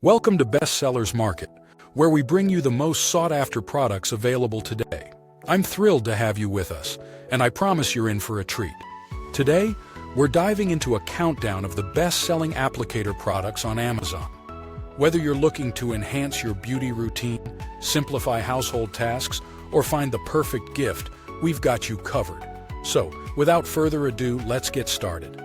Welcome to Bestsellers Market, where we bring you the most sought-after products available today. I'm thrilled to have you with us, and I promise you're in for a treat. Today, we're diving into a countdown of the best-selling applicator products on Amazon. Whether you're looking to enhance your beauty routine, simplify household tasks, or find the perfect gift, we've got you covered. So, without further ado, let's get started.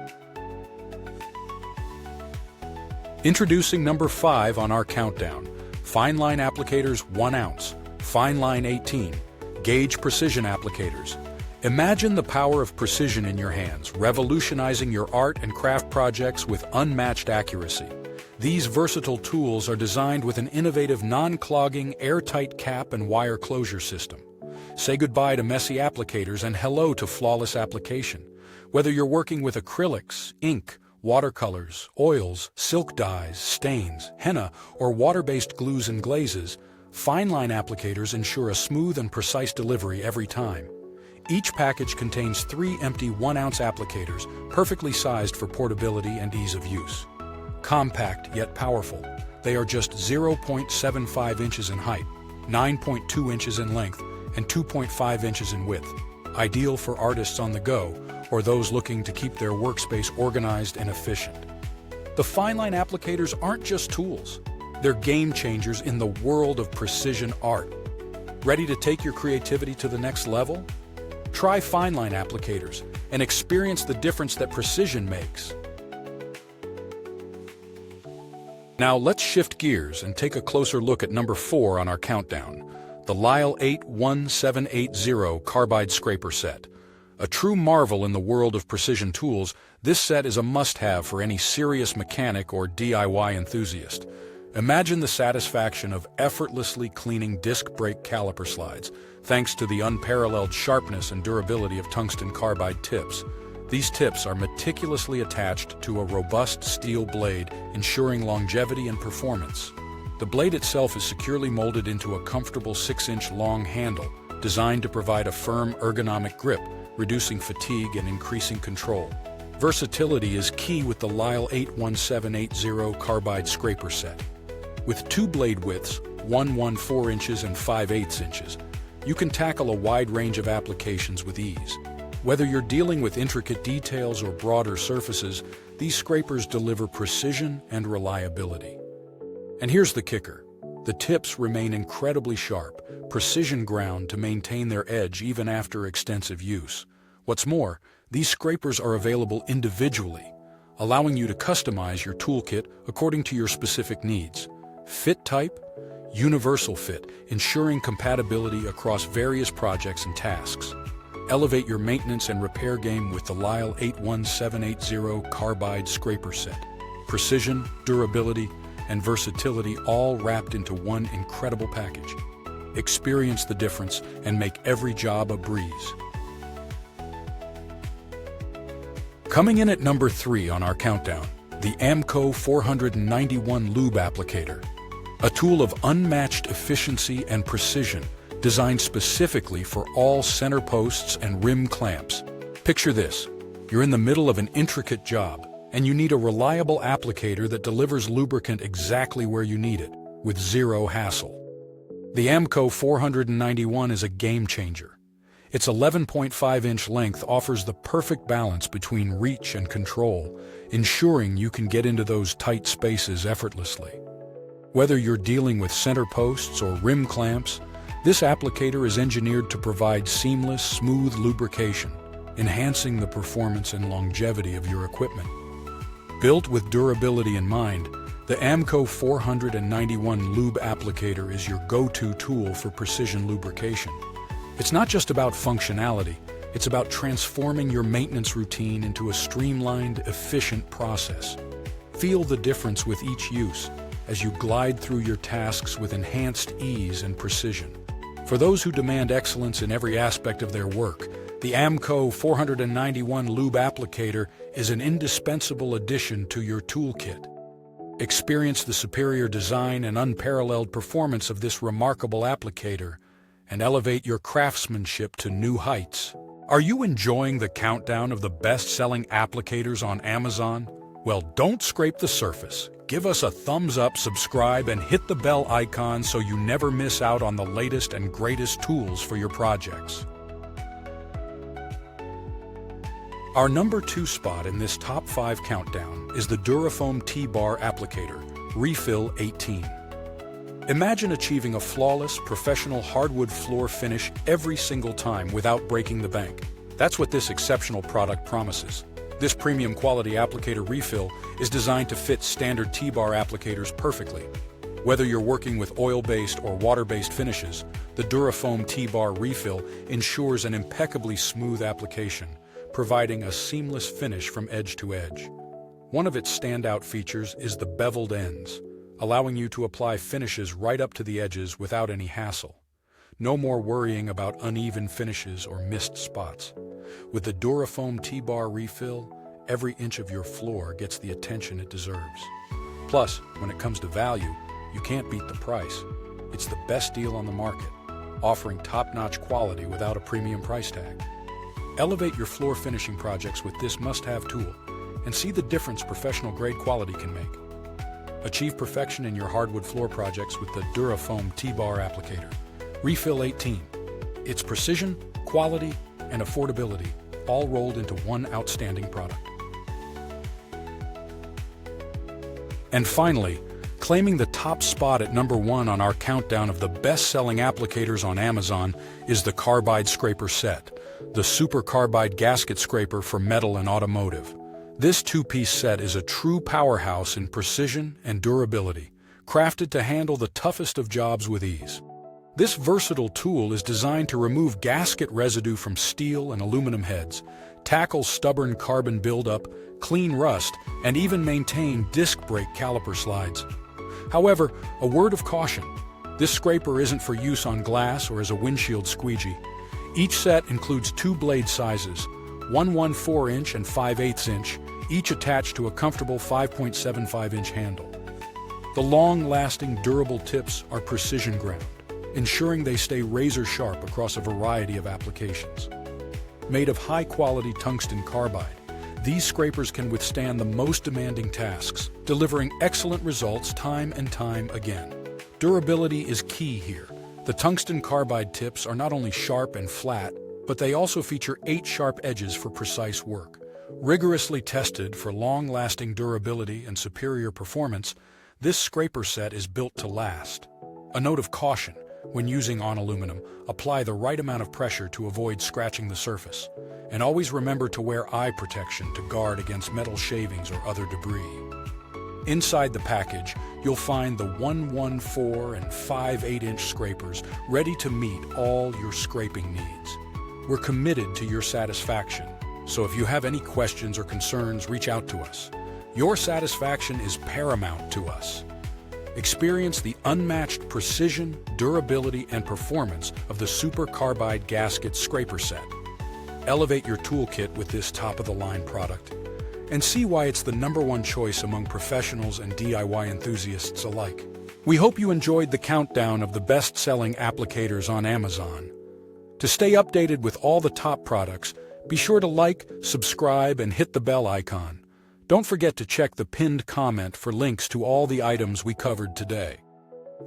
Introducing number 5 on our countdown, Fine Line Applicators 1 ounce, Fine Line 18, Gauge Precision Applicators. Imagine the power of precision in your hands, revolutionizing your art and craft projects with unmatched accuracy. These versatile tools are designed with an innovative non-clogging, airtight cap and wire closure system. Say goodbye to messy applicators and hello to flawless application. Whether you're working with acrylics, ink, watercolors, oils, silk dyes, stains, henna, or water-based glues and glazes, Fine Line applicators ensure a smooth and precise delivery every time. Each package contains 3 empty 1-ounce applicators, perfectly sized for portability and ease of use. Compact yet powerful, they are just 0.75 inches in height, 9.2 inches in length, and 2.5 inches in width. Ideal for artists on the go or those looking to keep their workspace organized and efficient. The Fine Line applicators aren't just tools. They're game changers in the world of precision art. Ready to take your creativity to the next level? Try Fine Line applicators and experience the difference that precision makes. Now let's shift gears and take a closer look at number 4 on our countdown, the Lyle 81780 Carbide Scraper Set. A true marvel in the world of precision tools, this set is a must-have for any serious mechanic or DIY enthusiast. Imagine the satisfaction of effortlessly cleaning disc brake caliper slides, thanks to the unparalleled sharpness and durability of tungsten carbide tips. These tips are meticulously attached to a robust steel blade, ensuring longevity and performance. The blade itself is securely molded into a comfortable 6-inch long handle, designed to provide a firm, ergonomic grip, reducing fatigue and increasing control. Versatility is key with the Lyle 81780 Carbide Scraper Set. With 2 blade widths, 1 inches and 5/8 inches, you can tackle a wide range of applications with ease. Whether you're dealing with intricate details or broader surfaces, these scrapers deliver precision and reliability. And here's the kicker. The tips remain incredibly sharp, precision ground to maintain their edge even after extensive use. What's more, these scrapers are available individually, allowing you to customize your toolkit according to your specific needs. Fit type? Universal fit, ensuring compatibility across various projects and tasks. Elevate your maintenance and repair game with the Lyle 81780 Carbide Scraper Set. Precision, durability, and versatility all wrapped into one incredible package. Experience the difference and make every job a breeze. Coming in at number 3 on our countdown, the Ammco 491 Lube Applicator. A tool of unmatched efficiency and precision, designed specifically for all center posts and rim clamps. Picture this. You're in the middle of an intricate job, and you need a reliable applicator that delivers lubricant exactly where you need it, with zero hassle. The Ammco 491 is a game changer. Its 11.5-inch length offers the perfect balance between reach and control, ensuring you can get into those tight spaces effortlessly. Whether you're dealing with center posts or rim clamps, this applicator is engineered to provide seamless, smooth lubrication, enhancing the performance and longevity of your equipment. Built with durability in mind, the Ammco 491 Lube Applicator is your go-to tool for precision lubrication. It's not just about functionality, it's about transforming your maintenance routine into a streamlined, efficient process. Feel the difference with each use as you glide through your tasks with enhanced ease and precision. For those who demand excellence in every aspect of their work, the Ammco 491 Lube Applicator is an indispensable addition to your toolkit. Experience the superior design and unparalleled performance of this remarkable applicator and elevate your craftsmanship to new heights. Are you enjoying the countdown of the best-selling applicators on Amazon? Well, don't scrape the surface. Give us a thumbs up, subscribe, and hit the bell icon so you never miss out on the latest and greatest tools for your projects. Our number 2 spot in this top 5 countdown is the DuraFoam T-Bar Applicator Refill 18. Imagine achieving a flawless, professional hardwood floor finish every single time without breaking the bank. That's what this exceptional product promises. This premium quality applicator refill is designed to fit standard T-bar applicators perfectly. Whether you're working with oil-based or water-based finishes, the DuraFoam T-Bar refill ensures an impeccably smooth application, providing a seamless finish from edge to edge. One of its standout features is the beveled ends, allowing you to apply finishes right up to the edges without any hassle. No more worrying about uneven finishes or missed spots. With the DuraFoam T-Bar refill, every inch of your floor gets the attention it deserves. Plus, when it comes to value, you can't beat the price. It's the best deal on the market, offering top-notch quality without a premium price tag. Elevate your floor finishing projects with this must-have tool and see the difference professional-grade quality can make. Achieve perfection in your hardwood floor projects with the DuraFoam T-Bar Applicator Refill 18. It's precision, quality, and affordability, all rolled into one outstanding product. And finally, claiming the top spot at number 1 on our countdown of the best-selling applicators on Amazon is the Carbide Scraper Set, the Super Carbide Gasket Scraper for metal and automotive. This 2-piece set is a true powerhouse in precision and durability, crafted to handle the toughest of jobs with ease. This versatile tool is designed to remove gasket residue from steel and aluminum heads, tackle stubborn carbon buildup, clean rust, and even maintain disc brake caliper slides. However, a word of caution: this scraper isn't for use on glass or as a windshield squeegee. Each set includes 2 blade sizes, 1/4" and 5/8", each attached to a comfortable 5.75" handle. The long-lasting, durable tips are precision ground, ensuring they stay razor-sharp across a variety of applications. Made of high-quality tungsten carbide, these scrapers can withstand the most demanding tasks, delivering excellent results time and time again. Durability is key here. The tungsten carbide tips are not only sharp and flat, but they also feature 8 sharp edges for precise work. Rigorously tested for long-lasting durability and superior performance, this scraper set is built to last. A note of caution: when using on aluminum, apply the right amount of pressure to avoid scratching the surface. And always remember to wear eye protection to guard against metal shavings or other debris. Inside the package, you'll find the 1/4" and 5/8" scrapers ready to meet all your scraping needs. We're committed to your satisfaction, so if you have any questions or concerns, reach out to us. Your satisfaction is paramount to us. Experience the unmatched precision, durability, and performance of the Super Carbide Gasket Scraper Set. Elevate your toolkit with this top-of-the-line product, and see why it's the number 1 choice among professionals and DIY enthusiasts alike. We hope you enjoyed the countdown of the best-selling applicators on Amazon. To stay updated with all the top products, be sure to like, subscribe, and hit the bell icon. Don't forget to check the pinned comment for links to all the items we covered today.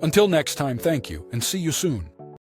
Until next time, thank you, and see you soon.